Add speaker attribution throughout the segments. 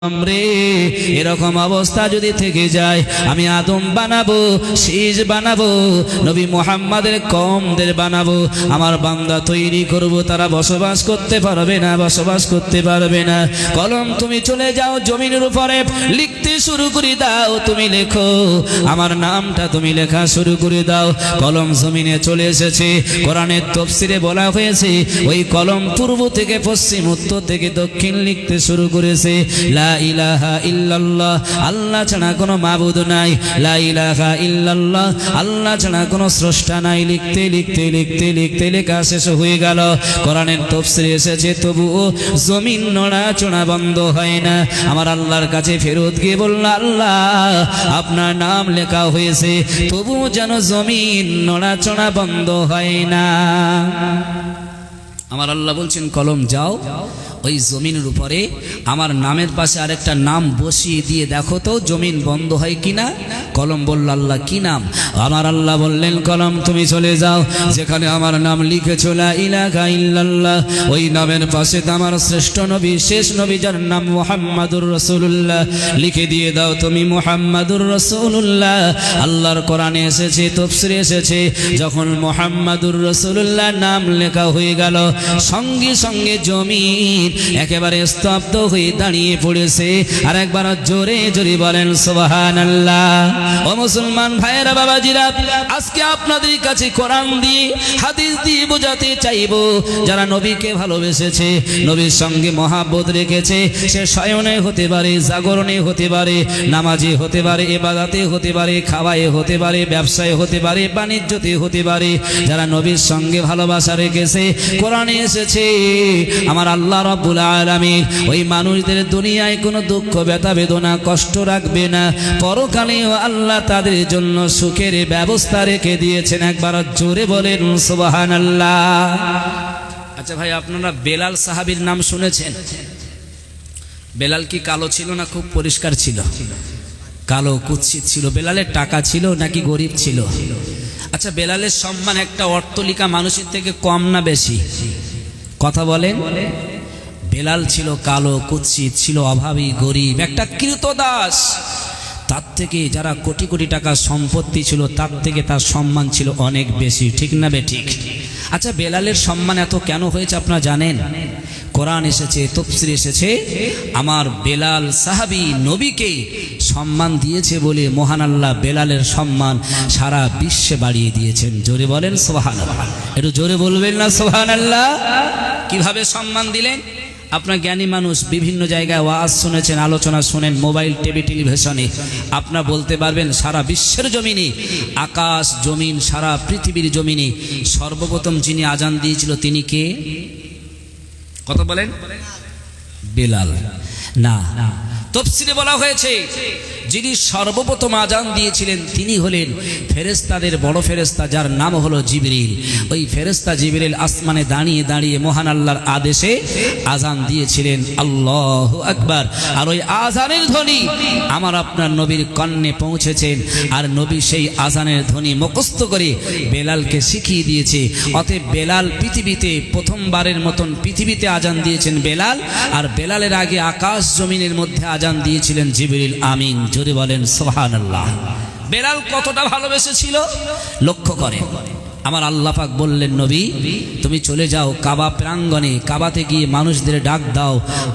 Speaker 1: রে এরকম অবস্থা যদি থেকে যায় আমি আদম বানাবো, শীষ বানাবো, নবী মুহাম্মাদের কওমদের বানাবো, আমার বান্দা তৈরি করব, তারা বসবাস করতে পারবে না, বসবাস করতে পারবে না। কলম তুমি চলে যাও জমিনের উপরে, লিখতে শুরু করে দাও, তুমি লেখো, আমার নামটা তুমি লেখা শুরু করে দাও। কলম জমিনে চলে এসেছে। কোরআনের তাফসীরে বলা হয়েছে ওই কলম পূর্ব থেকে পশ্চিম, উত্তর থেকে দক্ষিণ লিখতে শুরু করেছে। লা ইলাহা ইল্লাল্লাহ, আল্লাহ ছাড়া কোনো মাবুদ নাই। লা ইলাহা ইল্লাল্লাহ, আল্লাহ ছাড়া কোনো স্রষ্টা নাই। লিখতে লিখতে লিখতে লিখতে লেখা শেষ হয়ে গেল। কোরআনের তাফসীরে এসেছে তবুও জমিন নড়াচড়া বন্ধ হয় না। আমার আল্লাহর কাছে ফেরত গিয়ে বলল, আল্লাহ আপনার নাম লেখা হয়েছে, তবুও যেন জমিন নড়াচড়া বন্ধ হয় না। আমার আল্লাহ বলছেন কলম যাও ওই জমিনের উপরে আমার নামের পাশে আরেকটা নাম বসিয়ে দিয়ে দেখো তো জমিন বন্ধ হয় কিনা। কলম বলল, আল্লাহ কি নাম? আমার আল্লাহ বললেন, কলম তুমি চলে যাও, যেখানে আমার নাম লিখেছ লা ইলাহা ইল্লাল্লাহ, ওই নামের পাশে আমার শ্রেষ্ঠ নবী, শেষ নবী যার নাম মুহাম্মাদুর রাসূলুল্লাহ, লিখে দিয়ে দাও তুমি মুহাম্মাদুর রাসূলুল্লাহ। আল্লাহর কোরআনে এসেছে, তাফসীরে এসেছে, যখন মুহাম্মাদুর রাসূলুল্লাহ নাম লেখা হয়ে গেল, সঙ্গে সঙ্গে জমিন একেবারে স্তব্ধ হয়ে দাঁড়িয়ে পড়েছে। আর একবার জোরে জোরে বলেন সুবহানাল্লাহ। ও মুসলমান ভাইয়েরা, বাবাজিরা, আজকে আপনাদের কাছে কোরআন দিয়ে হাদিস দিয়ে বোঝাতে চাইবো, যারা নবীকে ভালোবেসেছে, নবীর সঙ্গে মহাব্বত রেখেছে, সে শয়নে হতে পারে, জাগরণে হতে পারে, নামাজে হতে পারে, ইবাদতে হতে পারে, খাওয়ায় হতে পারে, ব্যবসায় হতে পারে, বাণিজ্যতে হতে পারে, যারা নবীর সঙ্গে ভালোবাসা রেখেছে, কোরআনে এসেছে আমার আল্লাহ রাব্বুল আলামিন ওই মানুষদের দুনিয়ায় কোনো দুঃখ ব্যথা বেদনা কষ্ট রাখবে না, পরকালেও আল্লাহ তাদের জন্য সুখের ব্যবস্থা রেখে দিয়েছেন। একবার জোরে বলেন সুবহানাল্লাহ। আচ্ছা ভাই, আপনারা বেলাল সাহাবীর নাম শুনেছেন? বেলাল কি কালো ছিল না খুব পরিষ্কার ছিল? কালো কুৎসিত ছিল। বেলালের টাকা ছিল নাকি গরিব ছিল? আচ্ছা, বেলালের সম্মান একটা অট্টালিকা মানুষের থেকে কম না বেশি? কথা বলেন। বেলাল ছিল কালো কুৎসিত, ছিল অভাবী, গরিব, একটা কৃতদাস। তার থেকে যারা কোটি কোটি টাকা সম্পত্তি ছিল, তার থেকে তার সম্মান ছিল অনেক বেশি, ঠিক না বেঠিক? আচ্ছা, বেলালের সম্মান এত কেন হয়েছে আপনারা জানেন? কোরআন এসেছে, তাফসীর এসেছে, আমার বেলাল সাহাবী নবীকে সম্মান দিয়েছে বলে মহান আল্লাহ বেলালের সম্মান সারা বিশ্বে বাড়িয়ে দিয়েছেন। জোরে বলেন সুবহানাল্লাহ। একটু জোরে বলবেন না সুবহানাল্লাহ? কিভাবে সম্মান দিলেন? আপনার জ্ঞানী মানুষ, বিভিন্ন জায়গায় ওয়াজ শুনেছেন, আলোচনা শুনেন, মোবাইল টিভি টেলিভিশনে, আপনারা বলতে পারবেন সারা বিশ্বের জমিনে, আকাশ জমিন সারা পৃথিবীর জমিনে সর্বপ্রথম যিনি আজান দিয়েছিল তিনি কে? কথা বলেন। বেলাল না, তাফসীরে বলা হয়েছে যিনি সর্বপ্রথম আজান দিয়েছিলেন তিনি হলেন ফেরেশতাদের বড় ফেরেশতা, যার নাম হলো জিবরিল। ওই ফেরেশতা জিবরিল আসমানে দাঁড়িয়ে দাঁড়িয়ে মহান আল্লাহর আদেশে আজান দিয়েছিলেন। আল্লাহু আকবার। আর ওই আজানের ধ্বনি আমার আপনার নবীর কানে পৌঁছেছেন, আর নবী সেই আজানের ধ্বনি মুখস্থ করে বেলালকে শিখিয়ে দিয়েছে। অতএব বেলাল পৃথিবীতে প্রথমবারের মতন পৃথিবীতে আজান দিয়েছেন বেলাল, আর বেলালের আগে আকাশ জমিনের মধ্যে আজান দিয়েছিলেন জিবরিল আমিন। জোরে বলেন সুবহানাল্লাহ। বেলাল কতটা ভালোবেসেছিল লক্ষ্য করেন। আমার আল্লাহ পাক বললেন, নবী তুমি চলে যাও কাবা প্রাঙ্গণে, কাবাতে গিয়ে মানুষদের ডাক দাও,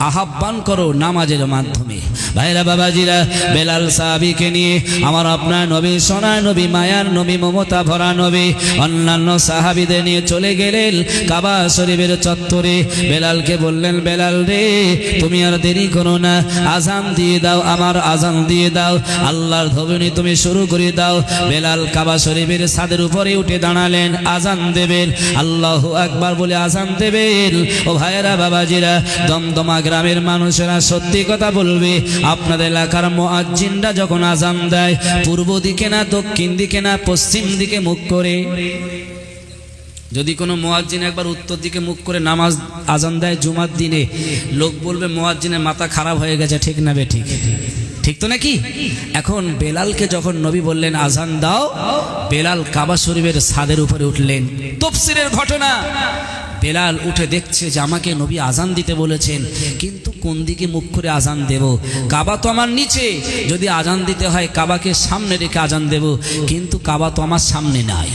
Speaker 1: আহ্বান করো নামাজের মাধ্যমে। ভাইরা বাবাজিরা, বেলাল সাহাবীকে নিয়ে আমার আপনার নবী, সোনার নবী, মায়ার নবী, মমতা ভরা নবী অন্যান্য সাহাবীদের নিয়ে চলে গেলেন কাবা শরীফের চত্বরে। বেলালকে বললেন, বেলাল রে তুমি আর দেরি করো না, আজান দিয়ে দাও, আমার আজান দিয়ে দাও, আল্লাহর ধ্বনি তুমি শুরু করে দাও। বেলাল কাবা শরীফের ছাদের উপরে উঠে দাঁড়ালেন, আজান দেবেন, আল্লাহু আকবার বলে আজান দেবেন। ও ভাইয়েরা বাবাজিরা, দমদমা গ্রামের মানুষেরা সত্যি কথা বলবে, আপনাদের এলাকার মুয়াজ্জিনরা যখন আজান দেয় পূর্ব দিকে না, দক্ষিণ দিকে না, পশ্চিম দিকে মুখ করে? যদি কোনো মুয়াজ্জিন একবার উত্তর দিকে মুখ করে নামাজ আজান দেয় জুমার দিনে, লোক বলবে মুয়াজ্জিনের মাথা খারাপ হয়ে গেছে, ঠিক না বেঠিক? ঠিক তো নাকি? এখন বেলালকে যখন নবী বললেন আজান দাও, বেলাল কাবা শরীফের ছাদের উপরে উঠলেন। তাফসীরের ঘটনা, বেলাল উঠে দেখছে যে আমাকে নবী আজান দিতে বলেছেন, কিন্তু কোন দিকে মুখ করে আজান দেব? কাবা তো আমার নিচে, যদি আজান দিতে হয় কাবাকে সামনে রেখে আজান দেব, কিন্তু কাবা তো আমার সামনে নাই।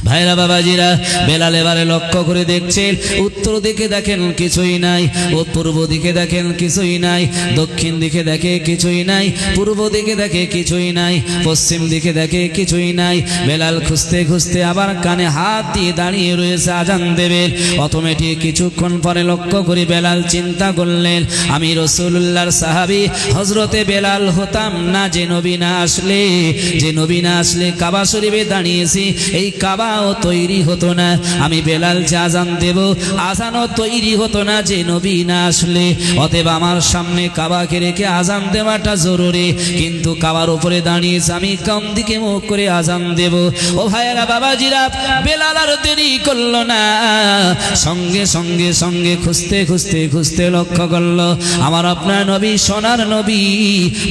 Speaker 1: ভাইরা বাবাজিরা, বেলাল এবারে লক্ষ্য করে দেখছেন, উত্তর দিকে দেখেন কিছুই নাই, ও পূর্ব দিকে দেখেন কিছুই নাই, দক্ষিণ দিকে দেখে কিছুই নাই, পূর্ব দিকে দেখে কিছুই নাই, পশ্চিম দিকে দেখে কিছুই নাই। বেলাল খুঁজতে খুঁজতে আবার কানে হাত দিয়ে দাঁড়িয়ে রয়েছে আজান দেবেন। অটোমেটিক কিছুক্ষণ পরে লক্ষ্য করে বেলাল চিন্তা করলেন, আমি রাসূলুল্লাহর সাহাবী হযরতে বেলাল হতাম না যে নবী না আসলে, যে নবী না আসলে কাবা শরীফে দাঁড়িয়েছি, এই কাবা তৈরি হতো না। আমি বেলাল যে আজান দেব, আজানও তৈরি হতো না যে নবী না আসলে। অতএব আমার সামনে কাবাকে রেখে আজান দেওয়াটা জরুরি, কিন্তু কাবার উপরে দাঁড়িয়েছে, আমি কোন দিকে মুখ করে আজান দেব? ও ভাইয়েরা বাবাজিরা, বেলাল আর দেরি করলো না, সঙ্গে সঙ্গে সঙ্গে খুঁজতে খুঁজতে খুঁজতে লক্ষ্য করলো আমার আপনার নবী, সোনার নবী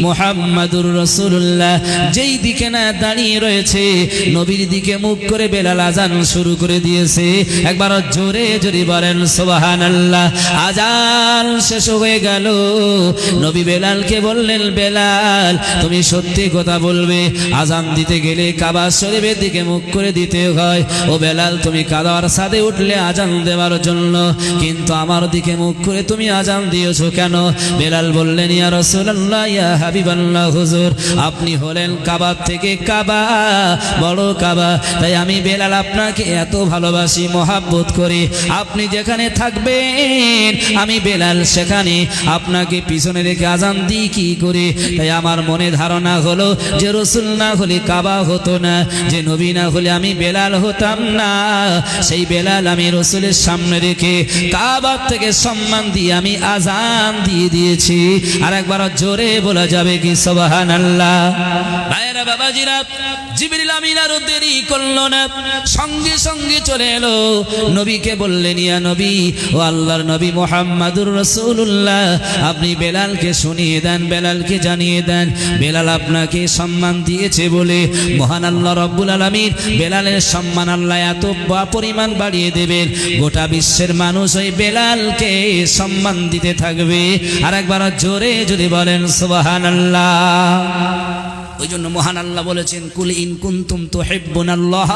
Speaker 1: মুহাম্মাদুর রাসূলুল্লাহ যেই দিকে না দাঁড়িয়ে রয়েছে, নবীর দিকে মুখ করে বেলাল আজান শুরু করে দিয়েছে। একবার জোরে জোরে বলেন সুবহানাল্লাহ। আজান শেষ হয়ে গেল, নবী বেলালকে বললেন, বেলাল তুমি সত্যি কথা বলবে, আজান দিতে গেলে কাবা শরীফের দিকে মুখ করে দিতে হয়। ও বেলাল, তুমি কাবার সাথে উঠলে আজান দেওয়ার জন্য, কিন্তু আমার দিকে মুখ করে তুমি আজান দিয়েছো কেন? বেলাল বললেন, ইয়া রাসূলুল্লাহ, ইয়া হাবিবাল্লাহ, হুজুর আপনি হলেন কাবার থেকে কাবা, বড় কাবা, তাই আমি বেলাল আপনাকে এত ভালোবাসি, মহাব্বত করি, আপনি যেখানে থাকবেন আমি বেলাল সেখানে আপনাকে পিছনে রেখে আজান দিই কি করে? তাই আমার মনে ধারণা হলো যে রাসূল না হলে কাবা হতো না, যে নবী না হলে আমি বেলাল হতাম না। সেই বেলাল আমি রাসূলের সামনে রেখে কাবার থেকে সম্মান দিয়ে আমি আজান দিয়ে দিয়েছি। আর একবার জোরে বলা যাবে কি সুবহানাল্লাহ? ভাইরা বাবাজিরা, জিবরিল আমিন আর দেরি করলো না, সঙ্গে সঙ্গে চলে এলো, নবীকে বললেন, ইয়া নবী, ও আল্লাহর নবী মুহাম্মাদুর রাসূলুল্লাহ, আপনি বেলালকে শুনিয়ে দেন, বেলালকে জানিয়ে দেন, বেলাল আপনাকে সম্মান দিয়েছে বলে মহান আল্লাহ রব্বুল আলামিন বেলালের সম্মান আল্লাহ এত পরিমাণ বাড়িয়ে দেবেন, গোটা বিশ্বের মানুষ ওই বেলালকে সম্মান দিতে থাকবে। আর একবার জোরে যদি বলেন সুবহানাল্লাহ। ওই জন্য মহান আল্লাহ বলেছেন, কুল ইন কুনতুম তুহিব্বুনাল্লাহ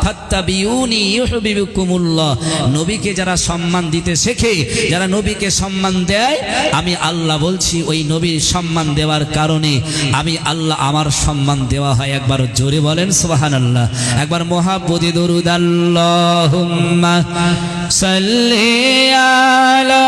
Speaker 1: ফাত্তাবিউনি ইউহিব্বুকুমুল্লাহ। নবীকে যারা সম্মান দিতে শেখে, যারা নবীকে সম্মান দেয়, আমি আল্লাহ বলছি ওই নবীর সম্মান দেওয়ার কারণে আমি আল্লাহ আমার সম্মান দেওয়া হয়। একবার জোরে বলেন সুবহানাল্লাহ। একবার মহাব্বতে দরুদ, আল্লাহুম্মা সাল্লি আলা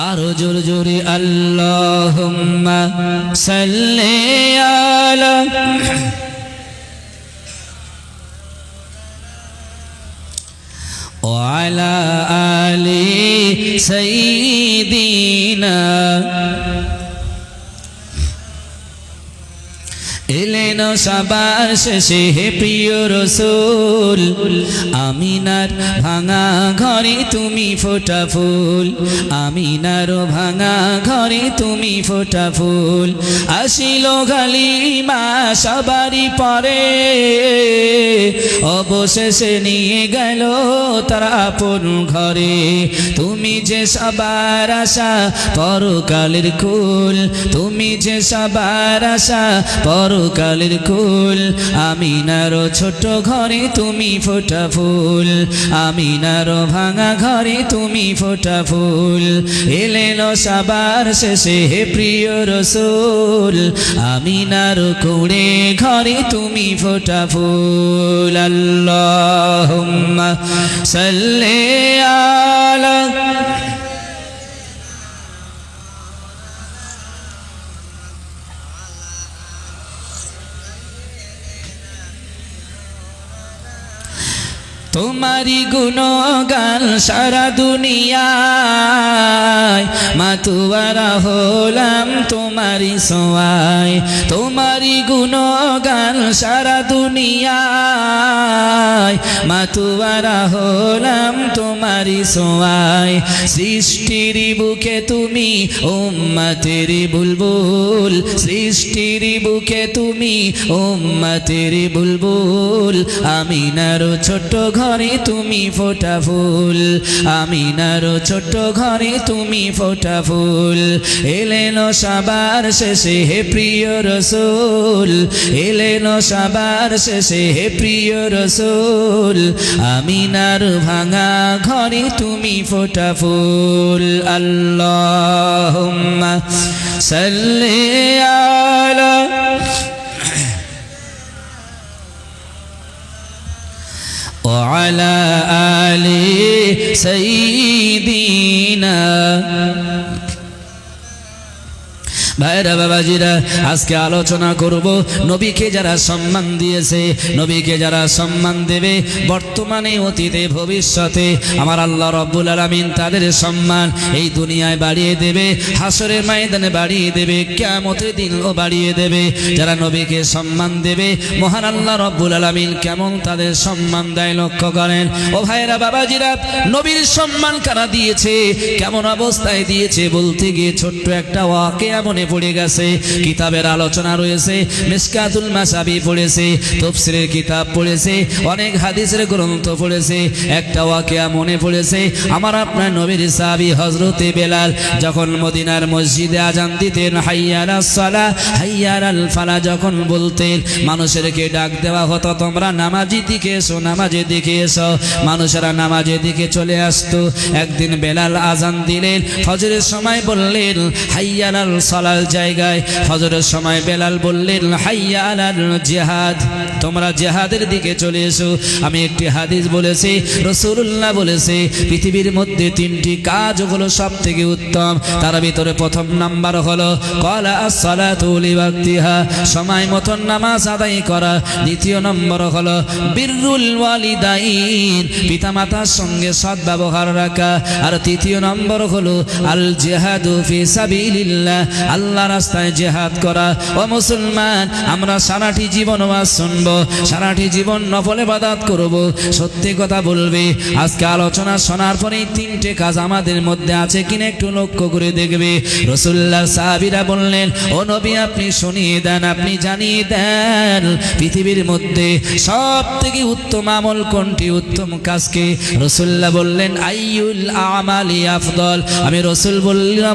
Speaker 1: আরো জোরে জোরে, আল্লাহুম্মা সাল্লি আলা ওয়া আলা আলি সাইয়্যিদিনা। এলেন সবার শেষে হে প্রিয় রাসূল, আমিনার ভাঙা ঘরে তুমি ফোটা ফুল, আমিনার ভাঙা ঘরে তুমি ফোটা ফুল। আসিল হালিমা সবারই পরে, অবশেষে নিয়ে গেল তার আপন ঘরে। তুমি যে সবার আশা পরকালের কুল, তুমি যে সবার আশা পরকালের কুল। আমিনার ছোট ঘরে তুমি ফোটা ফুল, আমিনার ভাঙা ঘরে তুমি ফোটা ফুল। এলেন সবার শেষে হে প্রিয় রাসূল, আমিনার কোণে ঘরে তুমি ফোটা ফুল। আল্লাহুম্মা সাল্লি আলা তোমারি গুণগান সারা দুনিয়ায়, মাতুয়ারা হলাম তোমারি সোয়ায়। তোমারি গুণগান সারা দুনিয়ায়, ছোঁয়ায় মাতুয়ারা হলাম তোমারই ছোঁয়ায় সৃষ্টির বুকে তুমি উম্মতের বুলবুল সৃষ্টির বুকে তুমি উম্মতের বুলবুল আমিনার ছোট্ট ঘরে তুমি ফোটা ফুল আমিনার ছোট্ট ঘরে তুমি ফোটা ফুল এলেন সবার শেষে হে প্রিয় রসূল এলেন সবার শেষে হে প্রিয় রসূল আমিনার ভাঙা ঘরে তুমি ফোটা ফুল আল্লাহুম্মা সাল্লি আলা وعلى آل سيدنا ভাইরা বাবাজিরা আজকে আলোচনা করব নবীকে যারা সম্মান দিয়েছে নবীকে যারা সম্মান দেবে বর্তমানে অতীতে ভবিষ্যতে আমার আল্লাহ রাব্বুল আলামিন তাদের সম্মান এই দুনিয়ায় বাড়িয়ে দেবে হাসরের ময়দানে বাড়িয়ে দেবে কিয়ামতের দিনও বাড়িয়ে দেবে যারা নবীকে সম্মান দেবে মহান আল্লাহ রাব্বুল আলামিন কেমন তাদের সম্মান দেয় লক্ষ্য করেন ও ভাইরা বাবাজিরা নবীর সম্মান কারা দিয়েছে কেমন অবস্থায় দিয়েছে বলতে গিয়ে ছোট্ট একটা ওয়াকিয়া মনে পড়ে গেছে কিতাবের আলোচনা রয়েছে মিশকাতুল মাসাবি পড়েছে তাফসীরের কিতাব পড়েছে অনেক হাদিসের গ্রন্থ পড়েছে একটা ওয়াকিয়া মনে পড়েছে আমার আপনার নবীর সাহাবী হযরতে বেলাল যখন মদিনার মসজিদে আযান দিতেন হাইয়া আলাস সালাহ হাইয়া আলাল ফালাহ যখন বলতেন মানুষেরকে ডাক দেওয়া হতো তোমরা নামাজের দিকে এসো নামাজের দিকে এসো মানুষেরা নামাজের দিকে চলে আসতো একদিন বেলাল আযান দিলেন ফজরের সময় বললেন হাইয়া আলাল সালাহ জায়গায় ফজরের সময় বেলাল বললেন হাইয়া আলাল জিহাদ তোমরা জিহাদের দিকে চলে এসো আমি একটি হাদিস বলেছি রাসূলুল্লাহ বলেছে পৃথিবীর মধ্যে তিনটি কাজ হলো সবথেকে উত্তম তার ভিতরে প্রথম নাম্বার হলো ক্বালা আস-সালাতু লিওয়াক্তিহা সময় মতো নামাজ আদায় করা দ্বিতীয় নম্বর হলো বিররুল ওয়ালিদাইন পিতামাতার সঙ্গে সৎ ব্যবহার রাখা আর তৃতীয় নম্বর হলো আল জিহাদু ফি সাবিলিল্লাহ আল্লাহ রাস্তায় জিহাদ করা ও মুসলমান আমরা সারাটি জীবন ওয়াজ শুনবো সারাটি জীবন নফল ইবাদত করব সত্যি কথা বলবে আজকে আলোচনা শোনার পরে তিনটে কাজ আমাদের মধ্যে আছে কিনা একটু লক্ষ্য করে দেখবে রাসূলুল্লাহ সাহাবীরা বললেন ও নবী আপনি শুনিয়ে দেন আপনি জানিয়ে দেন পৃথিবীর মধ্যে সবথেকে উত্তম আমল কোনটি উত্তম কাজকে রাসূলুল্লাহ বললেন আইয়ুল আমালি আফদল আমি রাসূল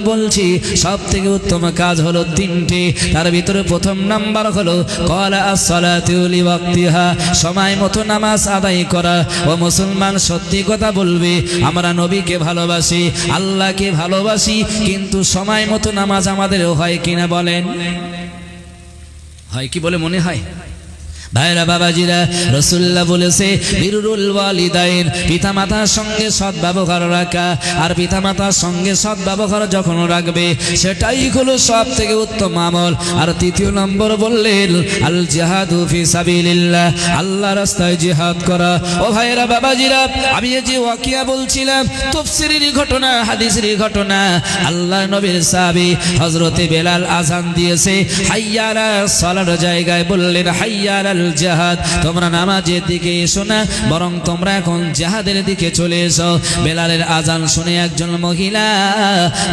Speaker 1: বলছি সবথেকে উত্তম কাজ হলো তিনটি তার ভিতরে প্রথম নাম্বার হলো ক্বালা আস-সালাতু লিওয়াক্তিহা সময় মতো নামাজ আদায় করা ও মুসলমান সত্যি কথা বলবে আমরা নবীকে ভালোবাসি আল্লাহকে ভালোবাসি কিন্তু সময় মতো নামাজ আমাদের হয় কিনা বলেন হয় কি বলে মনে হয় ভাইরা বাবাজিরা রাসূলুল্লাহ বলেছে বিররুল ওয়ালিদাইন পিতামাতার সঙ্গে সৎ ব্যবহার রাখা আর পিতামাতার সঙ্গে সৎ ব্যবহার যখন রাখবে সেটাই হলো সবথেকে উত্তম আমল আর তৃতীয় নম্বর বললেন আল জিহাদু ফি সাবিলিল্লাহ আল্লাহর রাস্তায় জিহাদ করা ও ভাইরা বাবাজিরা আমি এই যে ওয়াকিয়া বলছিলাম তাফসীরের ঘটনা হাদিসের ঘটনা আল্লাহর নবীর সাহাবী হযরতে বেলাল আযান দিয়েছে হাইয়া আলাস সালার জায়গায় বললেন হাইয়া আলাল জিহাদ তোমরা নামাজের দিকে এসো না বরং তোমরা এখন জিহাদের দিকে চলে এসো বেলালের আযান শুনে একজন মহিলা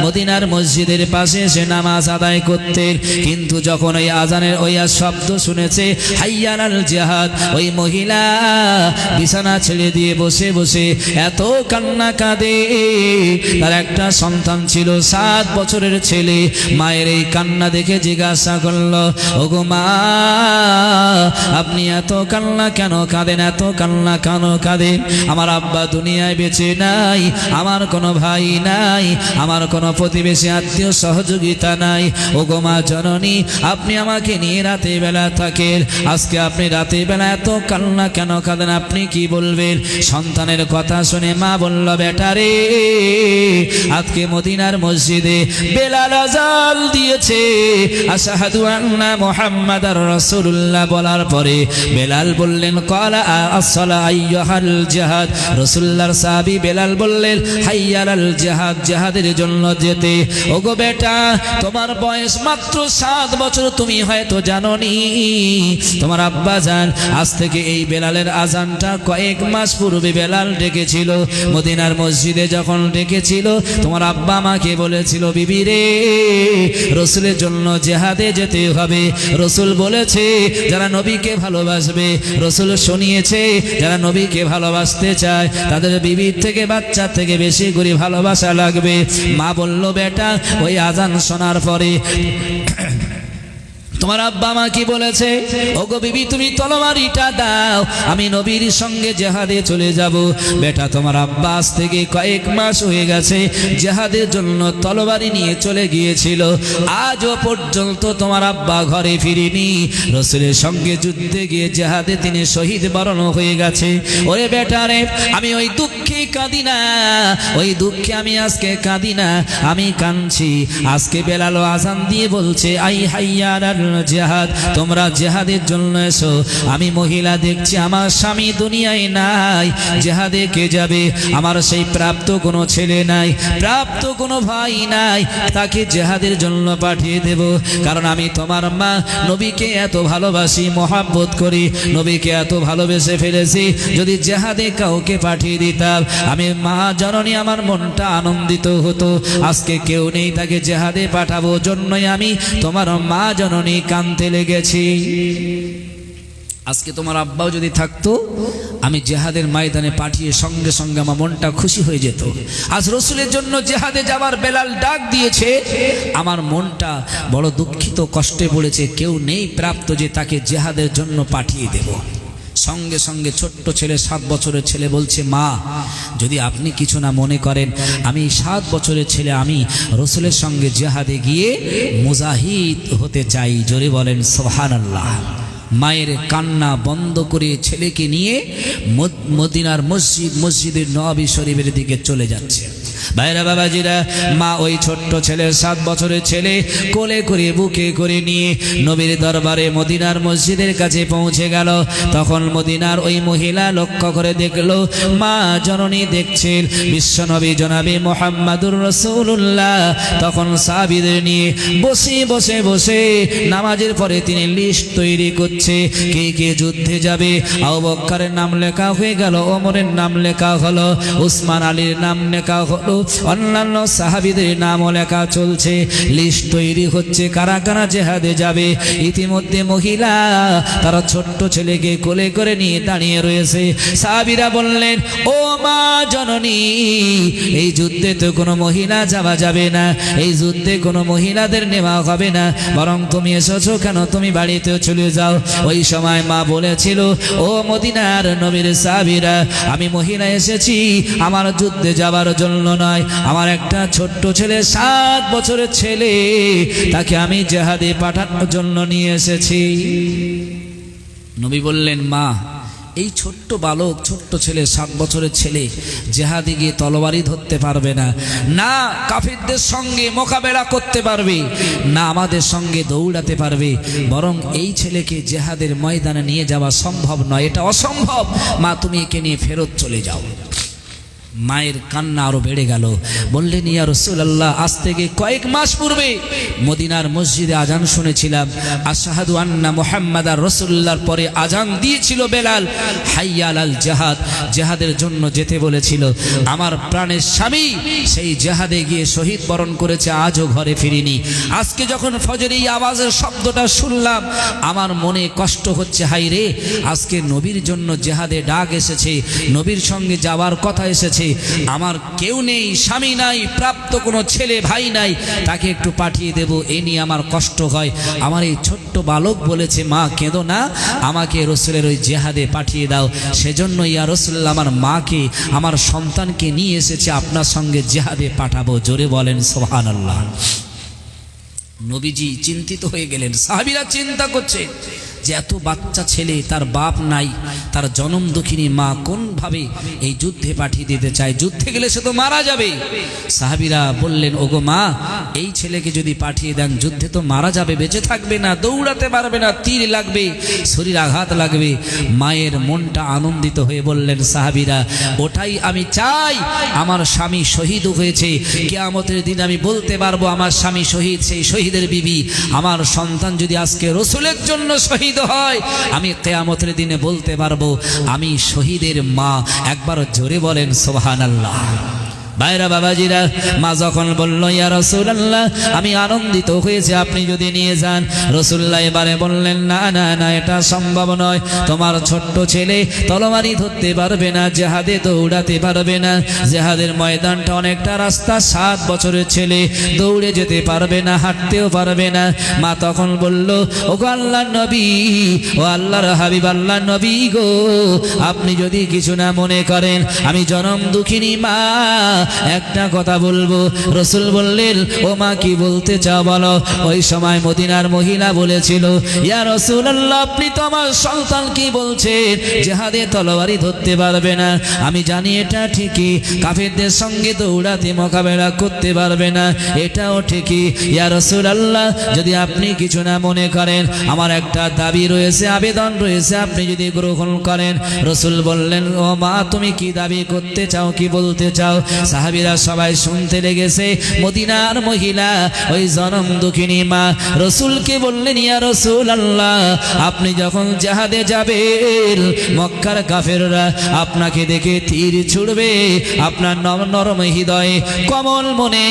Speaker 1: মদিনার মসজিদের পাশে এসে নামাজ আদায় করতেন কিন্তু যখন ওই আযানের ওই শব্দ শুনেছে হাইয়া আলাল জিহাদ ওই মহিলা বিছানা ছেড়ে দিয়ে বসে বসে এত কান্না কাঁদে তার একটা সন্তান ছিল 7 বছরের ছেলে মায়ের এই কান্না দেখে জিজ্ঞাসা করলো ওগো মা আপনি এত কান্না কেন কাঁদেন এত কান্না কেন কাঁদেন আমার আব্বা দুনিয়ায় বেঁচে নাই আমার কোনো ভাই নাই আমার কোনো প্রতিবেশী আত্মীয় সহযোগিতা নাই ওগো মা জননী আপনি আমাকে নিয়ে রাতে বেলা থাকেন আজকে আপনি রাতে বেলা এত কান্না কেন কাঁদেন আপনি কি বলবেন সন্তানের কথা শুনে মা বলল বেটা রে আজকে মদিনার মসজিদে বেলাল আযান দিয়েছে আশহাদু আন্না মুহাম্মাদার রাসূলুল্লাহ বলার পর পরে বেলাল বললেন ক্বালা আসসালা আইয়ুহাল জিহাদ, রাসূলুল্লাহর সাহাবী বেলাল বললেন হাইয়া আলাল জিহাদ, জিহাদের জন্য যেতে। ওগো বেটা, তোমার বয়স মাত্র 7 বছর, তুমি হয়তো জানোনি তোমার আব্বা জান আজ থেকে এই বেলালের আজানটা কয়েক মাস পূর্বে বেলাল ডেকেছিল। মদিনার মসজিদে যখন ডেকেছিল তোমার আব্বা আমাকে বলেছিল বিবি রে, রাসূলের জন্য জিহাদে যেতে হবে। রাসূল বলেছে যারা নবীকে ভালোবাসবে, রাসূল শুনিয়েছে যারা নবীকে ভালোবাসতে চায় তাদের বিবির থেকে বাচ্চা থেকে বেশি করে ভালোবাসা লাগবে। মা বলল বেটা, ওই আজান শোনার পরে তোমার আব্বা মা কি বলেছে, ওগো বিবি তুমি তলোয়ারিটা দাও, আমি নবীর সঙ্গে জিহাদে চলে যাব। বেটা, তোমার আব্বা আজ থেকে কয়েক মাস হয়ে গেছে জিহাদের জন্য তলোয়ারি নিয়ে চলে গিয়েছিল, আজও পর্যন্ত তোমার আব্বা ঘরে ফিরেনি। রাসূলের সঙ্গে যুদ্ধে গিয়ে জিহাদে তিনি শহীদ বরণ হয়ে গেছে। ওরে বেটা রে, আমি ওই দুঃখে কাঁদি না, ওই দুঃখে আমি আজকে কাঁদি না, আমি কাঁদছি আজকে বেলাল আজান দিয়ে বলছে আই হাইয়া আলাল জিহাদ, তোমরা জিহাদের জন্য এসো। আমি মহিলা দেখছি আমার স্বামী দুনিয়ায় নাই, জিহাদে কে যাবে? আমার সেই প্রাপ্ত কোনো ছেলে নাই, প্রাপ্ত কোনো ভাই নাই, তাকে জিহাদের জন্য পাঠিয়ে দেব। কারণ আমি তোমার মা নবীকে এত ভালোবাসি, মহব্বত করি, নবীকে এত ভালোবেসে ফেলেছি, যদি জিহাদে কাউকে পাঠিয়ে দিতাম আমি মা জননী আমার মনটা আনন্দিত হতো। আজকে কেউ নেই, তাকে জিহাদে পাঠাবো জন্যই আমি তোমার মা জননী কানতে লেগেছি। আজকে তোমার আব্বাও যদি থাকতো আমি জিহাদের ময়দানে পাঠিয়ে সঙ্গে সঙ্গে আমার মনটা খুশি হয়ে যেত। আজ রাসূলের জন্য জিহাদে যাবার বেলাল ডাক দিয়েছে, আমার মনটা বড় দুঃখিত, কষ্টে পড়েছে, কেউ নেই প্রাপ্ত যে তাকে জিহাদের জন্য পাঠিয়ে দেব। সঙ্গে সঙ্গে ছোট্ট ছেলে 7 বছরের ছেলে বলছে মা, যদি আপনি কিছু না মনে করেন, আমি 7 বছরের ছেলে, আমি রাসূলের সঙ্গে জিহাদে গিয়ে মুজাহিদ হতে চাই। জোরে বলেন সুবহানাল্লাহ। মায়ের কান্না বন্ধ করে ছেলেকে নিয়ে মদিনার মসজিদের নববী শরীফের দিকে চলে যাচ্ছে। ভাইরা বাবাজিরা, মা ওই ছোট্ট ছেলে 7 বছরের ছেলে কোলে করে বুকে করে নিয়ে নবীর দরবারে মদিনার মসজিদের কাছে পৌঁছে গেল। তখন মদিনার ওই মহিলা লক্ষ্য করে দেখলো মা জননী দেখছেন বিশ্বনবী জনাবে মুহাম্মাদুর রাসূলুল্লাহ তখন সাহাবীদের নিয়ে বসে বসে বসে নামাজের পরে তিনি লিস্ট তৈরি করছে, কে কে যুদ্ধে যাবে। আবু বকরের নাম লেখা হয়ে গেল, ওমরের নাম লেখা হলো, উসমান আলীর নাম লেখা হলো, অন্যান্য সাহাবীদের নামও লেখা চলছে, লিস্ট তৈরি হচ্ছে কারা কারা জিহাদে যাবে। ইতিমধ্যে মহিলা তারা ছোট্ট ছেলেকে কোলে করে নিয়ে দাঁড়িয়ে রয়েছে। সাহাবীরা বললেন ও মা জননী, এই যুদ্ধে তো কোনো মহিলা যাওয়া যাবে না, এই যুদ্ধে কোনো মহিলাদের নেওয়া হবে না, বরং তুমি এসেছো কেন, তুমি বাড়িতেও চলে যাও। ওই সময় মা বলেছিল ও মদিনার নবীর সাহাবীরা, আমি মহিলা এসেছি আমার যুদ্ধে যাবার জন্য নয়, আমার একটা ছোট্ট ছেলে 7 বছরের ছেলে, তাকে আমি জিহাদে পাঠানোর জন্য নিয়ে এসেছি। নবী বললেন মা, এই ছোট্ট বালক, ছোট্ট ছেলে, 7 বছরের ছেলে জিহাদে গিয়ে তলোয়ারি ধরতে পারবে না, না কাফিরদের সঙ্গে মোকাবেলা করতে পারবে, না আমাদের সঙ্গে দৌড়াতে পারবে, বরং এই ছেলেকে জিহাদের ময়দানে নিয়ে যাওয়া সম্ভব নয়, এটা অসম্ভব। মা তুমি একে নিয়ে ফেরত চলে যাও। মায়ের কান্না আরো বেড়ে গেল। বললেন ইয়া রাসূলুল্লাহ, আজ থেকে কয়েক মাস পূর্বে মদিনার মসজিদে আজান শুনেছিলাম, আশহাদু আন্না মুহাম্মাদার রাসূলুল্লাহর পরে আজান দিয়েছিল বেলাল, হাইয়া আলাল জিহাদ, জিহাদের জন্য যেতে বলেছিল। আমার প্রাণের স্বামী সেই জিহাদে গিয়ে শহীদ বরণ করেছে, আজও ঘরে ফিরিনি। আজকে যখন ফজরের এই আওয়াজের শব্দটা শুনলাম আমার মনে কষ্ট হচ্ছে, হাই রে, আজকে নবীর জন্য জিহাদে ডাক এসেছে, নবীর সঙ্গে যাওয়ার কথা এসেছে, আমার কেউ নেই, স্বামী নাই, প্রাপ্ত কোনো ছেলে ভাই নাই, তাকে একটু পাঠিয়ে দেব, এ নিয়ে আমার কষ্ট হয়। আমার এই ছোট্ট বালক বলেছে মা কেঁদো না, আমাকে রাসূলের ওই জিহাদে পাঠিয়ে দাও। সেজন্য ইয়া রাসূলুল্লাহ আমার মাকে, আমার সন্তানকে নিয়ে এসেছে, আপনার সঙ্গে জিহাদে পাঠাবো। জোরে বলেন সুবহানাল্লাহ। নবীজি চিন্তিত হয়ে গেলেন, সাহাবীরা চিন্তা করছে যে এত বাচ্চা ছেলে, তার বাপ নাই, তার জনম দুঃখিনী মা কোনভাবে এই যুদ্ধে পাঠিয়ে দিতে চায়? যুদ্ধে গেলে সে তো মারা যাবে। সাহাবীরা বললেন, ওগো মা, এই ছেলেকে যদি পাঠিয়ে দেন যুদ্ধে তো মারা যাবে, বেঁচে থাকবে না, দৌড়াতে পারবে না, তীর লাগবে, শরীর আঘাত লাগবে। মায়ের মনটা আনন্দিত হয়ে বললেন সাহাবীরা, ওটাই আমি চাই। আমার স্বামী শহীদ হয়েছে, কিয়ামতের দিন আমি বলতে পারবো আমার স্বামী শহীদ, সেই শহীদের বিবি। আমার সন্তান যদি আজকে রসুলের জন্য শহীদ হয়, আমি কিয়ামতের দিনে বলতে পারবো আমি শহীদের মা। একবার জোরে বলেন সুবহানাল্লাহ। ভাইরা বাবাজিরা, মা যখন বলল, ইয়া রাসূলুল্লাহ, আমি আনন্দিত হয়েছে, আপনি যদি নিয়ে যান। রাসূলুল্লাহ এবারে বললেন, না না না, এটা সম্ভব নয়। তোমার ছোট্ট ছেলে তলোয়ারি ধরতে পারবে না, জিহাদে দৌড়াতে পারবে না, জিহাদের ময়দানটা অনেকটা রাস্তা, 7 বছরের ছেলে দৌড়ে যেতে পারবে না, হাঁটতেও পারবে না। মা তখন বলল, ওগো আল্লাহর নবী, ও আল্লাহর হাবিব, আল্লাহর নবী গো, আপনি যদি কিছু না মনে করেন, আমি জনম দুঃখিনী মা, একটা কথা বলবো। রাসূল বললেন, ও মা, কি বলতে চাও বলো। ওই সময় মদিনার মহিলা বলেছিল, ইয়া রাসূলুল্লাহ, আপনি তো আমার সন্তান কি বলছেন জিহাদে তলোয়ারি ধরতে পারবে না। আমি জানি এটা ঠিকই, কাফেরদের সঙ্গে দৌড়াতে মোকাবেলা করতে পারবে না, এটাও ঠিকই। ইয়া রাসূলুল্লাহ, যদি আপনি কিছু না মনে করেন, আমার একটা দাবি রয়েছে, আবেদন রয়েছে, আপনি যদি গ্রহণ করেন। রাসূল বললেন, ও মা, তুমি কি দাবি করতে চাও, কি বলতে চাও? সাহাবীরা সবাই শুনতে লেগেছে। মদিনার মহিলা, ওই জনম দুঃখিনী মা রাসূলকে বললেন, ইয়া রাসূলুল্লাহ, আপনি যখন জিহাদে যাবেন, মক্কার কাফেররা আপনাকে দেখে তীর ছুড়বে, আপনার নরম হৃদয়ে, কোমল মনে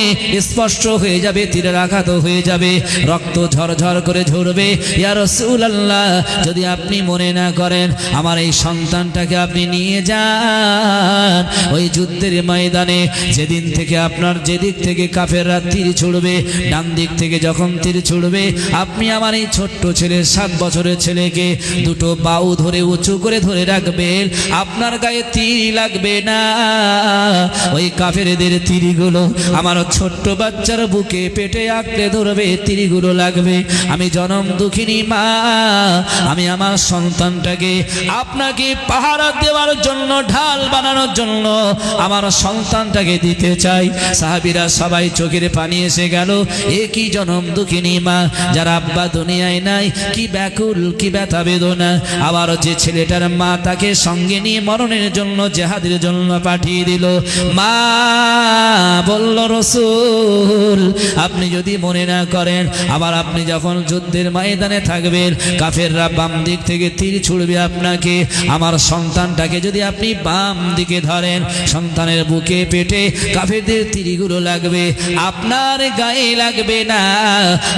Speaker 1: স্পষ্ট হয়ে যাবে, তীরের আঘাত হয়ে যাবে, রক্ত ঝরঝর করে ঝরবে। ইয়া রাসূলুল্লাহ, যদি আপনি মনে না করেন, আমার এই সন্তানটাকে আপনি নিয়ে যান ওই যুদ্ধের ময়দানে। যেদিন থেকে আপনার যেদিক থেকে কাফেররা তীর ছুড়বে, ডান দিক থেকে যখন তীর ছুড়বে, আপনি আমার এই ছোট্ট ছেলে, 7 বছরের ছেলেকে দুটো বাউ ধরে উঁচু করে ধরে রাখবেন, আপনার গায়ে তীর লাগবে না। ওই কাফেরদের তীরগুলো আমার ছোট্ট বাচ্চার বুকে, পেটে আঁকড়ে ধরবে, তীরগুলো লাগবে। আমি জনম দুঃখিনী মা, আমি আমার সন্তানটাকে আপনাকে পাহারা দেওয়ার জন্য, ঢাল বানানোর জন্য আমার সন্তানটাকে দিতে চাই। সাহাবীরা সবাই চোখের পানি এসে গেল। এ কি জনম দুঃখিনী মা, যার আব্বা দুনিয়ায় নাই, কি ব্যাকুল, কি ব্যথা বেদনা। আবার যে ছেলেটার মা তাকে সঙ্গে নিয়ে মরণের জন্য, জিহাদের জন্য পাঠিয়ে দিল। মা বলল, রাসূল, আপনি যদি মনে না করেন, আবার আপনি যখন যুদ্ধের ময়দানে থাকবেন, কাফেররা বাম দিক থেকে তীর ছুড়বে আপনাকে, আমার সন্তানটাকে যদি আপনি বাম দিকে ধরেন, সন্তানের বুকে, পেটে কাফেরদের তীরগুলো লাগবে, আপনার গায়ে লাগবে না।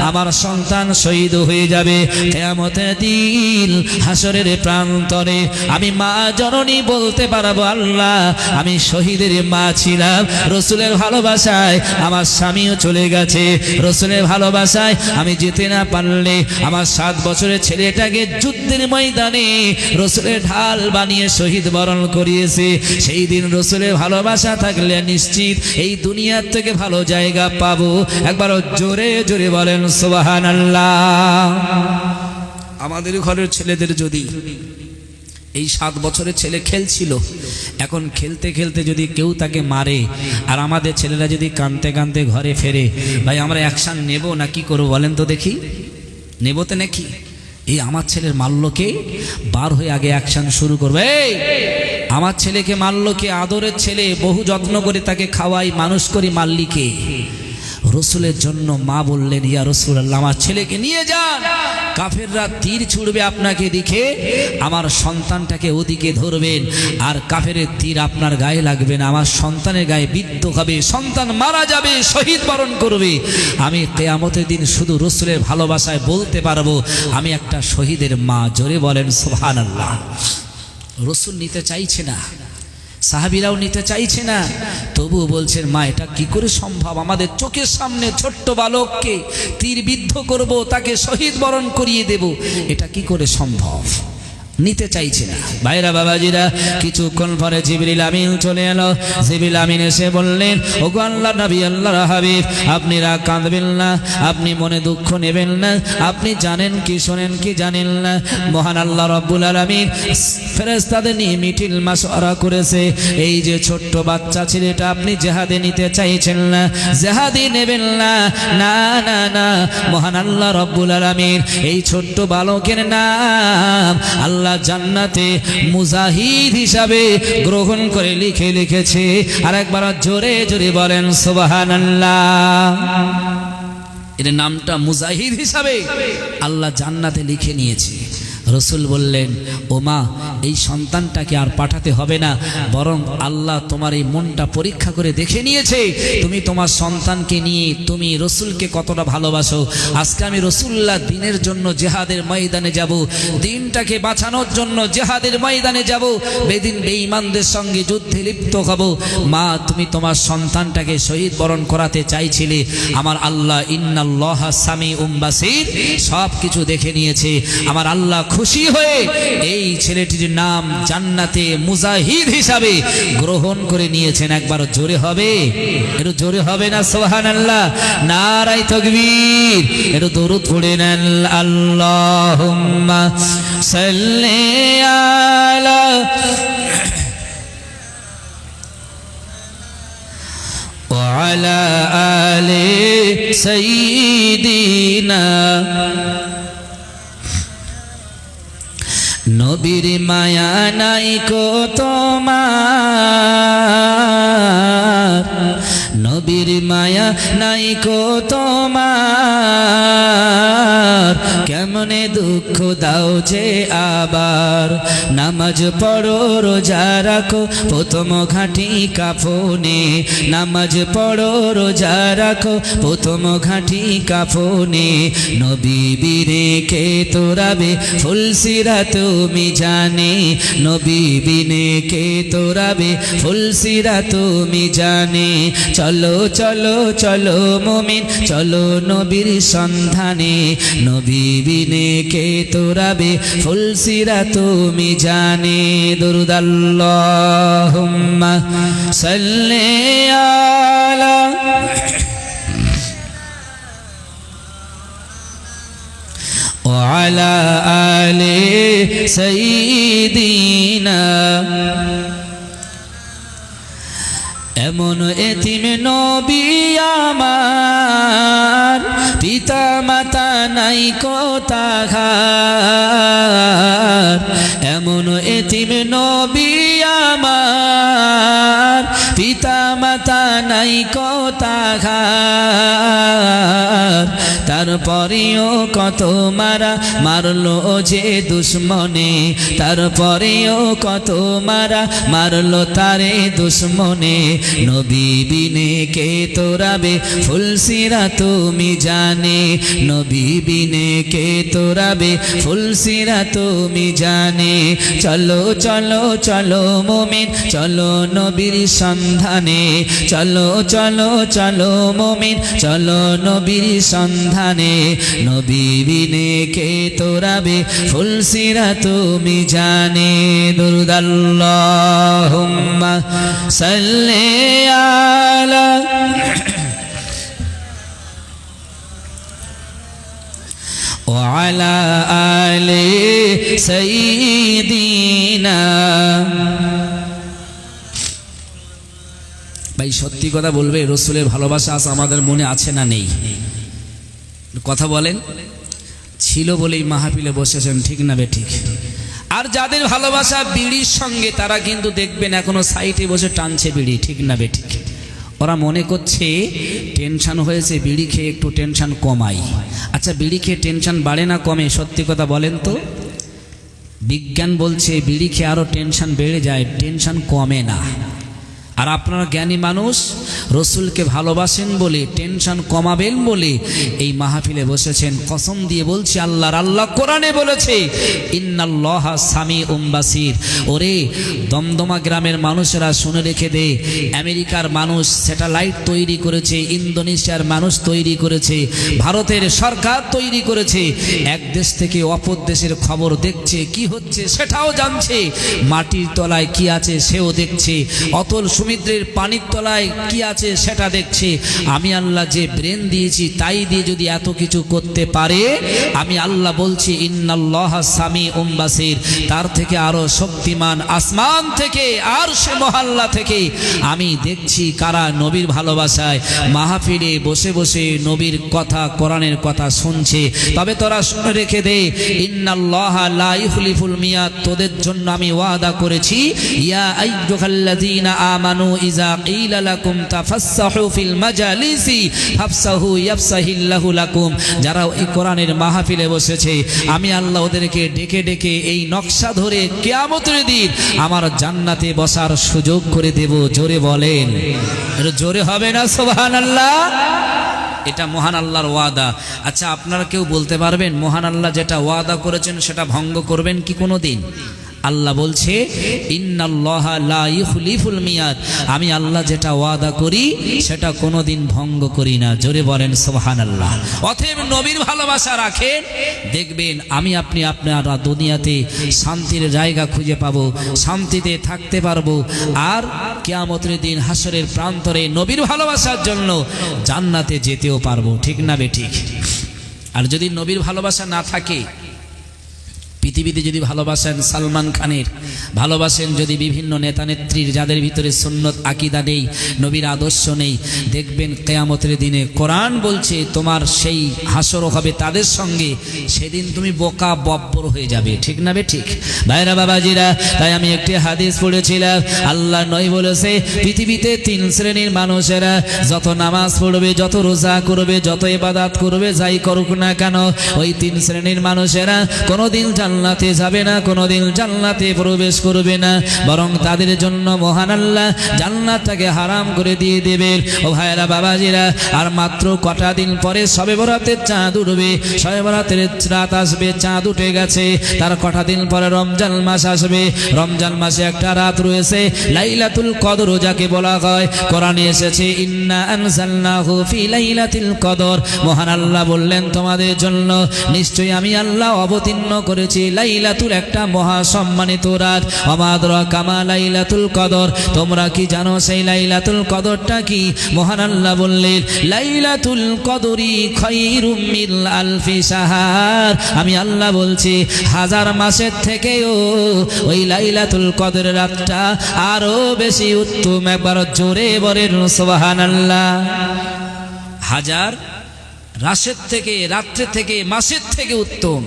Speaker 1: আমার সন্তান শহীদ হয়ে যাবে। কিয়ামতের দিন হাসরের প্রান্তরে আমি মা জননী বলতে পারবো, আল্লাহ, আমি শহীদের মা ছিলাম, রাসূলের ভালোবাসায় আমার স্বামীও চলে গেছে, রাসূলের ভালোবাসায় আমি যেতে না পারলে আমার 7 বছরের ছেলেটাকে যুদ্ধের ময়দানে রাসূলের ঢাল বানিয়ে শহীদ বরণ করিয়েছে। সেই দিন রাসূলের ভালোবাসা থাকলে নিশ্চিত এই দুনিয়ার থেকে ভালো জায়গা পাবো। একবার জোরে জোরে বলেন সুবহানাল্লাহ। আমাদের ঘরের ছেলেদের যদি এই 7 বছরের ছেলে খেলছিল, এখন খেলতে খেলতে যদি কেউ তাকে মারে, আর আমাদের ছেলেরা যদি কাঁদতে কাঁদতে ঘরে ফেরে, ভাই আমরা অ্যাকশন নেব না কি করবো বলেন তো দেখি? নেব তো নাকি? এই আমার ছেলের মাল্যকে বার হয়ে আগে অ্যাকশন শুরু করবে। আমার ছেলেকে মারলো কে? আদরের ছেলে, বহু যত্ন করে তাকে খাওয়াই, মানুষ করি, মাল্লিকে। রসুলের জন্য মা বললেন, ইয়া রাসূলুল্লাহ, আমার ছেলেকে নিয়ে যান, কাফেররা তীর ছুড়বে আপনাকে দেখে, আমার সন্তানটাকে ওদিকে ধরবেন, আর কাফেরের তীর আপনার গায়ে লাগবে না, আমার সন্তানের গায়ে বিদ্ধ হবে, সন্তান মারা যাবে, শহীদ বরণ করবে। আমি কিয়ামতের দিন শুধু রসুলের ভালোবাসায় বলতে পারবো আমি একটা শহীদের মা। জোরে বলেন সুবহানাল্লাহ। রসুল নিতে চাইছে না, সাহাবীরাও নিতে চাইছে না, তবুও বলছেন, মা এটা কি করে সম্ভব? আমাদের চোখের সামনে ছোট্ট বালককে তীর বিদ্ধ করব, তাকে শহীদ বরণ করিয়ে দেব, এটা কি করে সম্ভব? নিতে চাইছে না। ভাইরা বাবাজিরা, কিছুক্ষণ পরে জিবরিল আমিন চলে এলো। জিবরিল আমিন এসে বললেন, ওগো আল্লাহর নবী, আল্লাহর হাবিব, আপনি রাগ কাঁদবেন না, আপনি মনে দুঃখ নেবেন না, আপনি জানেন কি শোনেন কি জানেন না, মহান আল্লাহ রব্বুল আলামিন ফেরেশতাদের নিয়ে মিটিল মাশওয়ারা করেছে। এই যে ছোট্ট বাচ্চা ছেলেটা আপনি জিহাদে নিতে চাইছেন না, জিহাদে নেবেন না, না না না, মহান আল্লাহ রব্বুল আলামিন এই ছোট্ট বালকের নাম আল্লাহ জান্নাতে মুজাহিদ হিসাবে গ্রহণ করে লিখে লিখেছে। আর একবার জোরে জোরে বলেন সুবহানাল্লাহ। এর নামটা মুজাহিদ হিসাবে আল্লাহ জান্নাতে লিখে নিয়েছে। রসুল বললেন, ও মা, এই সন্তানটাকে আর পাঠাতে হবে না, বরং আল্লাহ তোমার এই মনটা পরীক্ষা করে দেখে নিয়েছে তুমি তোমার সন্তানকে নিয়ে তুমি রসুলকে কতটা ভালোবাসো। আজকে আমি রসুল্লাহ দিনের জন্য জেহাদের ময়দানে যাব, দিনটাকে বাঁচানোর জন্য জেহাদের ময়দানে যাব, বেদিন বেঈমানদের সঙ্গে যুদ্ধে লিপ্ত হব। মা, তুমি তোমার সন্তানটাকে শহীদ বরণ করাতে চাইছিলে, আমার আল্লাহ ইন্নাল্লাহা সামিউম বাসীর সব কিছু দেখে নিয়েছে। আমার আল্লাহ খুশি হয়ে এই ছেলেটির নাম জান্নাতে মুজাহিদ হিসাবে গ্রহণ করে নিয়েছেন। একবার জোরে হবে, একটু জোরে হবে না সুবহানাল্লাহ, নারায়ে তাকবীর, একটু দরুদ পড়ে নেন। আল্লাহুম্মা সাল্লি আলা ওয়া আলা আলি সাইয়্যিদিনা। নবীর মায়া নাই কো তোমার, নবীর মায়া নাই কো তোমার, কেমনে দুঃখ দাও যে আবার। নামাজ পড়ো রোজা রাখো প্রথম ঘাঁটি কাফনে, নামাজ পড়ো রোজা রাখো প্রথম ঘাঁটি কাফনে। নবী বিনে কে তোরাবে ফুলসিরা তুমি জানে, নবী বিনে কে তোরাবে ফুলসিরা তুমি জানে। চলো চলো চলো মুমিন চলো নবীর সন্ধানে, নবী বিনে কে তোরাবে ফুলসিরা তুমি জানে। দুরূদ আল্লাহুম্মা সাল্লি আলা ওয়া আলা আলি সাইয়্যিদিনা। এমন এতিম নবী আমার, পিতা মাতা নাই কো তাহার। এমন এতিম নবী আমার, পিতা মাতা নাই কো তাহার। তারপরেও কত মারা মারলো যে দুশ্মনে, তারপরেও কত মারা মারলো তারে দুশ্মনে। নবী বিনে কে তোরাবে ফুলসিরা তুমি জানে, নবী বিনে কে তোরাবে ফুলসিরা তুমি জানে। চলো চলো চলো মুমিন চলো নবীর সন্ধানে, চলো চলো চলো মুমিন চলো নবীর সন্ধানে। নবী বিনে কে তোরাবে ফুলসিরা তুমি জানে। দুরূদ আল্লাহুম্মা সাল্লি আলা ওয়া আলা আলি সাইয়্যিদিনা। ভাই সত্যি কথা বলবে, রসুলের ভালোবাসা আজ আমাদের মনে আছে না নেই? কথা বলেন। ছিল বলেই মাহফিলে বসেছেন, ঠিক না বেঠিক? আর যাদের ভালোবাসা বিড়ির সঙ্গে, তারা কিন্তু দেখবেন এখনো সাইডে বসে টানছে বিড়ি, ঠিক না বেঠিক? ওরা মনে করছে টেনশন হয়েছে, বিড়ি খেয়ে একটু টেনশন কমাই। আচ্ছা, বিড়ি খেয়ে টেনশন বাড়ে না কমে? সত্যি কথা বলেন তো। বিজ্ঞান বলছে বিড়ি খেয়ে আরও টেনশন বেড়ে যায়, টেনশন কমে না। আর আপনারা জ্ঞানী মানুষ, রসুলকে ভালোবাসেন বলে, টেনশন কমাবেন বলে এই মাহফিলে বসেছেন। কসম দিয়ে বলছি আল্লাহ কোরআনে বলেছে ইন্নাল্লাহা সামিউম বাসির। ওরে দমদমা গ্রামের মানুষেরা শুনে রেখে দে, আমেরিকার মানুষ স্যাটেলাইট তৈরি করেছে, ইন্দোনেশিয়ার মানুষ তৈরি করেছে, ভারতের সরকার তৈরি করেছে। এক দেশ থেকে অপর দেশের খবর দেখছে, কি হচ্ছে সেটাও জানছে, মাটির তলায় কি আছে সেও দেখছে, অতল সমুদ্রের পানির তলায় কি আছে সেটা দেখছে। আমি আল্লাহ যে ব্রেন দিয়েছি তাই দিয়ে যদি এত কিছু করতে পারে, আমি আল্লাহ বলছি ইন্নাল্লাহা সামিউম বাসির, তার থেকে আরো শক্তিমান আসমান থেকে আর সে মহল্লা থেকে আমি দেখছি কারা নবীর ভালোবাসায় মাহফিলে বসে বসে নবীর কথা, কোরআনের কথা শুনছে। তবে তোরা শুনে রেখে দে ইন্নাল্লাহা লা ইখলিফুল মিয়াদ, তোদের জন্য আমি ওয়াদা করেছি ইয়া আইয়ুহাল্লাযীনা আমানু ইযা কিলা লাকুম তাফাসসাহু ফিল মাজালিসি ফাফসাহু ইয়াফসাহিল্লাহু লাকুম। যারা এই কোরআনের মাহফিলে বসেছে আমি আল্লাহ ওদেরকে ডেকে ডেকে এই নকশা ধরে কিয়ামতের দিন আমার জান্নাতে বসার সুযোগ করে দেব। জোরে বলেন, জোরে হবে না সুবহানাল্লাহ? এটা মহান আল্লাহর ওয়াদা। আচ্ছা আপনারা কেউ বলতে পারবেন মহান আল্লাহ যেটা ওয়াদা করেছেন সেটা ভঙ্গ করবেন কি কোনো দিন? আল্লাহ বলছে ইন্নাল্লাহা লা ইখলিফুল মিয়াদ, আমি আল্লাহ যেটা ওয়াদা করি সেটা কোনোদিন ভঙ্গ করি না। জোরে বলেন সুবহানাল্লাহ। অতএব নবীর ভালোবাসা রাখেন, দেখবেন আমি আপনি আপনারা দুনিয়াতে শান্তির জায়গা খুঁজে পাবো, শান্তিতে থাকতে পারবো, আর কিয়ামতের দিন হাসরের প্রান্তরে নবীর ভালোবাসার জন্য জান্নাতে যেতেও পারবো। ঠিক না বেঠিক? আর যদি নবীর ভালোবাসা না থাকে, পৃথিবীতে যদি ভালোবাসেন সালমান খানের, ভালোবাসেন যদি বিভিন্ন নেতা নেত্রীর যাদের ভিতরে সুন্নত আকীদা নেই, নবীর আদর্শ নেই, দেখবেন কিয়ামতের দিনে কোরআন বলছে তোমার সেই হাসর হবে তাদের সঙ্গে, সেদিন তুমি বোকা বব্বর হয়ে যাবে। ঠিক না বে ঠিক? ভাইরা বাবাজিরা, তাই আমি একটি হাদিস পড়েছিলাম, আল্লাহ নয় বলেছে পৃথিবীতে তিন শ্রেণীর মানুষেরা যত নামাজ পড়বে, যত রোজা করবে, যত ইবাদত করবে, যাই করুক না কেন, ওই তিন শ্রেণীর মানুষেরা কোনোদিন জান্নাতে যাবে না, কোনোদিন জান্নাতে প্রবেশ করবে না, বরং তাদের জন্য মহান আল্লাহ জান্নাতটাকে হারাম করে দিয়ে দেবেন। ও ভাইরা বাবাজিরা, আর মাত্র কটা দিন পরে শবে বরাতের চাঁদ উঠবে, শবে বরাতের রাত আসবে, চাঁদ উঠে গেছে, তার কটা দিন পরে রমজান মাস আসবে। রমজান মাসে একটা রাত রয়েছে লাইলাতুল কদর, যাকে বলা হয়, কোরআনে এসেছে ইন্না আনজালনাহু ফি লাইলাতিল কদর। মহান আল্লাহ বললেন তোমাদের জন্য নিশ্চয়ই আমি আল্লাহ অবতীর্ণ করেছি লাইলাতুল, একটা মহা সম্মানিত রাত। ওমা আদরাকা মা লাইলাতুল কদর, তোমরা কি জানো সেই লাইলাতুল কদরটা কি? মহান আল্লাহ বললেন লাইলাতুল কদরি খায়রুম মিন আলফি শাহর, আমি আল্লাহ বলছি হাজার মাসের থেকেও ওই লাইলাতুল কদর রাতটা আরো বেশি উত্তম। একবার জোরে বলেন সুবহানাল্লাহ। হাজার রাতের থেকে, রাত্রে থেকে, মাসের থেকে উত্তম।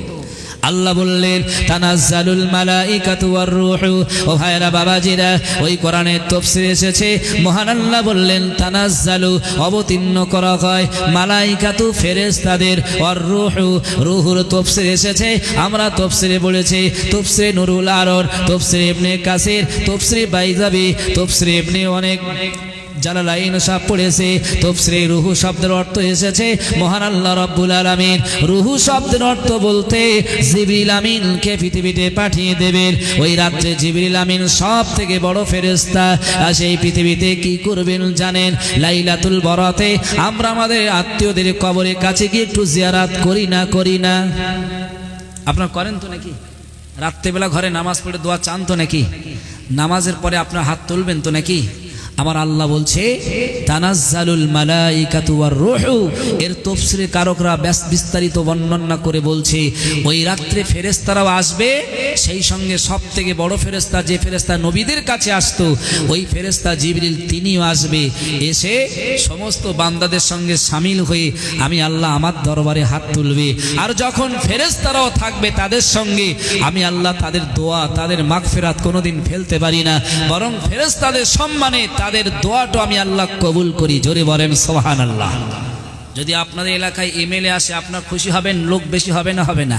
Speaker 1: আল্লাহ বললেন তানাজ্জালুল মালাইকাতু ওয়ার রূহু। ও ভাইরা বাবাজিরা, ওই কোরআনের তাফসীরে এসেছে মহান আল্লাহ বললেন তানাজ্জালু, অবতীর্ণ করা হয়, মালাইকাতু ফেরেশতাদের, ওয়ার রূহু, রূহুর তাফসীরে এসেছে, আমরা তাফসীরে বলেছি তাফসীরে নুরুল আরর, তাফসীরে ইবনে কাসির, তাফসীরে বাইজাবি, তাফসীরে ইবনে অনেক জালালাইন সব পড়েছে। তাফসীরে রূহু শব্দের অর্থ এসেছে মহান আল্লাহ রাব্বুল আলামিন রূহু শব্দের অর্থ বলতে জিবরিল আমিনকে পৃথিবীতে পাঠিয়ে দেবেন। ওই রাত্রে জিবরিল আমিন সব থেকে বড় ফেরেশতা, আর সেই পৃথিবীতে কি করবেন জানেন? লাইলাতুল বরাতে আমরা আমাদের আত্মীয়দের কবরের কাছে গিয়ে একটু জিয়ারত করি না? আপনারা করেন তো নাকি? রাত্রেবেলা ঘরে নামাজ পড়ে দোয়া চান তো নাকি? নামাজের পরে আপনার হাত তুলবেন তো নাকি? আমার আল্লাহ বলছে তানাজ্জালুল মালাইকাতু ওয়ার রূহু, এর তাফসীরে কারকরা বিস্তারিত বর্ণনা করে বলছে ওই রাত্রে ফেরেশতারাও আসবে, সেই সঙ্গে সবথেকে বড় ফেরেশতা, যে ফেরেশতা নবীদের কাছে আসতো, ওই ফেরেশতা জিবরিল তিনিও আসবে, এসে সমস্ত বান্দাদের সঙ্গে শামিল হয়ে আমি আল্লাহ আমার দরবারে হাত তুলবে। আর যখন ফেরেশতারাও থাকবে তাদের সঙ্গে, আমি আল্লাহ তাদের দোয়া, তাদের মাগফিরাত কোনোদিন ফেলতে পারি না, বরং ফেরেশতাদের সম্মানে তাদের দোয়াটা আমি আল্লাহ কবুল করি। জোরে বলেন সুবহানাল্লাহ। যদি আপনাদের এলাকায় এমএলএ আসে আপনার খুশি হবেন? লোক বেশি হবে না? হবে না?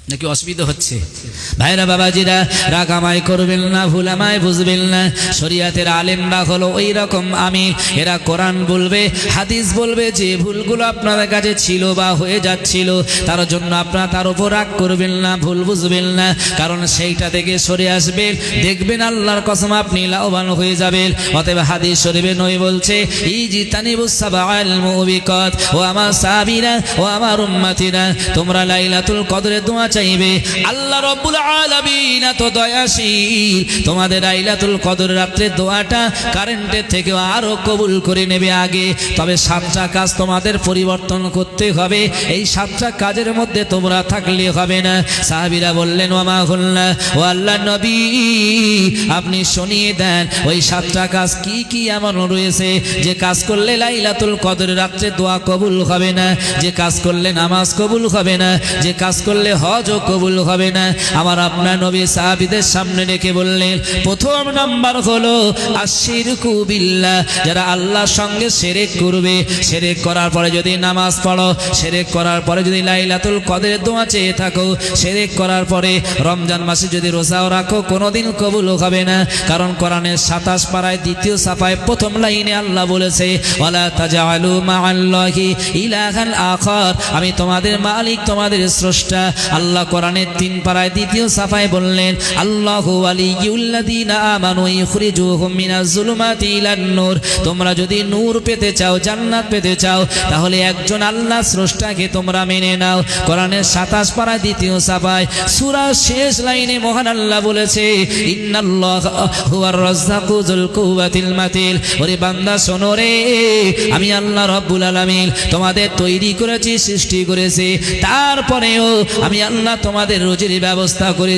Speaker 1: নাকি অসুবিধা হচ্ছে? ভাইরা বাবাজিরা, রাগ আমায় করবেন না, ভুল আমায় বুঝবেন না। শরিয়াতের আলেমরা হলো ওই রকম আমির, এরা কোরআন বলবে, হাদিস বলবে, যে ভুলগুলো আপনাদের কাছে ছিল বা হয়ে যাচ্ছিল তার জন্য আপনারা তার উপর রাগ করবেন না, ভুল বুঝবেন না, কারণ সেইটা থেকে সরে আসবেন, দেখবেন আল্লাহর কসম আপনি লাভবান হয়ে যাবেন। অতএব হাদিস শরীফে নবী বলছে, ইজতানিবুস সাবাল মুবিকাত। ও আমার সাহাবীরা, ও আমার উম্মতিরা, তোমরা লাইলাতুল কদরের দোয়া চাইবে। আল্লাহ রাব্বুল আলামিন এত দয়াশীল, তোমাদের লাইলাতুল কদর রাত্রের দোয়াটা কারেন্টের থেকেও আরো কবুল করে নেবে আগে। তবে 7টা কাজ তোমাদের পরিবর্তন করতে হবে, এই 7টা কাজের মধ্যে তোমরা থাকলে হবে না। সাহাবীরা বললেন, ওয়া হুল্লা, ও আল্লাহর নবী আপনি শুনিয়ে দেন ওই 7টা কাজ কি কি এমন রয়েছে যে কাজ করলে লাইলাতুল কদর রাত্রে দোয়া কবুল হবে না, যে কাজ করলে নামাজ কবুল হবে না, যে কাজ করলে হজও কবুল হবে না। আমার আপনার নবী সাহাবীদের সামনে রেখে বললেন, প্রথম নাম্বার হলো আশিরকু বিল্লাহ, যারা আল্লাহর সঙ্গে শিরক করবে, শিরক করার পরে যদি নামাজ পড়ো, শিরক করার পরে যদি লাইলাতুল কদরের দোয়া চেয়ে থাকো, শিরক করার পরে রমজান মাসে যদি রোজাও রাখো, কোনোদিন কবুল হবে না। কারণ কোরআনের 27 পারায় 2য় সাফায় প্রথম লাইনে আল্লাহ বলেছে, ওয়ালা তাজআলু মাআল্লাহি ইলাহান আখার, আমি তোমাদের মালিক, তোমাদের স্রষ্টা। আল্লাহ কোরআনের 3 পারায় 2য় সাফায় বললেন, আল্লাহু ওয়ালিয়ুল্লাযীনা আমানু ইখরিজুহুম মিনাজ যুলুমাতি ইলান নূর, তোমরা যদি নূর পেতে চাও, জান্নাত পেতে চাও, তাহলে একজন আল্লাহ স্রষ্টাকে তোমরা মেনে নাও। কোরআনের 27 পারায় 2য় সাফায় সূরার শেষ লাইনে মহান আল্লাহ বলেছে, ইন্নাল্লাহা হুয়ার রাজ্জাকু যুল কুওয়াতিল মাতিন। ওরে বান্দা শোনো রে, আমি আল্লাহ রাব্বুল আলামিন তোমাদের তৈরি করেছি, সৃষ্টি করেছি, তারপরেও আমি আল্লাহ তোমাদের রুজির ব্যবস্থা করে